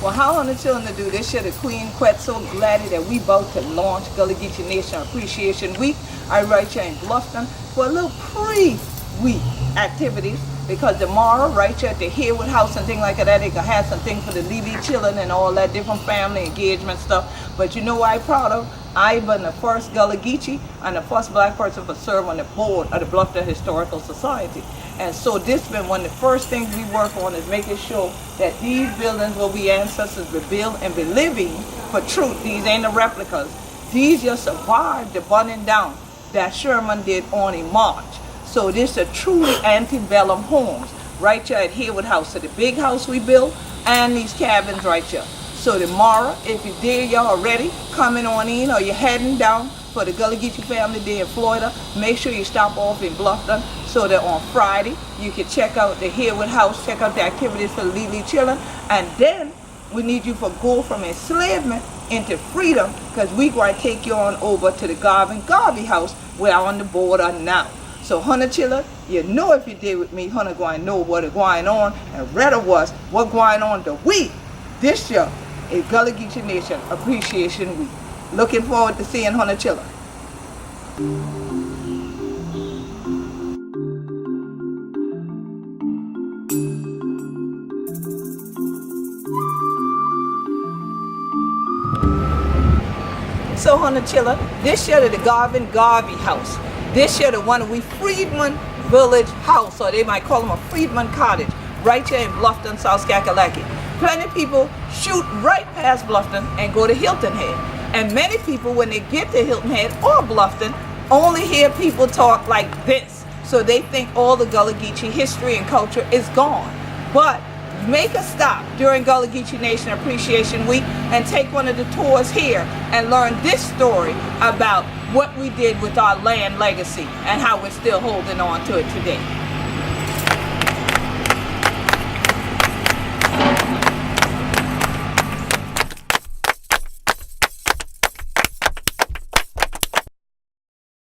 Well, how on the children to do this year, the Queen Quet so glad that we about to launch Gullah Geechee Nation Appreciation Week. I right here in Bluffton for a little pre-week activities, because tomorrow, right here at the Hayward House and things like that, they can have some things for the Lily children and all that different family engagement stuff. But you know what I'm proud of? I've been the first Gullah Geechee and the first black person to serve on the board of the Bluffton Historical Society. And so this been one of the first things we work on, is making sure that these buildings where we ancestors were built and be living for truth. These ain't the replicas. These just survived the burning down that Sherman did on in March. So this is a truly antebellum homes right here at Hayward House. So the big house we built and these cabins right here. So tomorrow, if you're there, y'all already coming on in, or you're heading down for the Gullah Geechee Family Day in Florida, make sure you stop off in Bluffton so that on Friday you can check out the Hayward House, check out the activities for the Lily children, and then we need you to go from enslavement into freedom, because we going to take you on over to the Garvey House where I'm on the border now. So Hunter children, you know if you did with me, Hunter going to know what is going on, and rather was what going on the week. This year is Gullah Geechee Nation Appreciation Week. Looking forward to seeing Hunter children. So Hunter children, this year to the Garvey House. This year the one we Freedman Village House, or they might call them a Freedman Cottage, right here in Bluffton, South Kakalaki. Plenty of people shoot right past Bluffton and go to Hilton Head. And many people, when they get to Hilton Head or Bluffton, only hear people talk like this. So they think all the Gullah Geechee history and culture is gone. But make a stop during Gullah Geechee Nation Appreciation Week and take one of the tours here and learn this story about what we did with our land legacy and how we're still holding on to it today.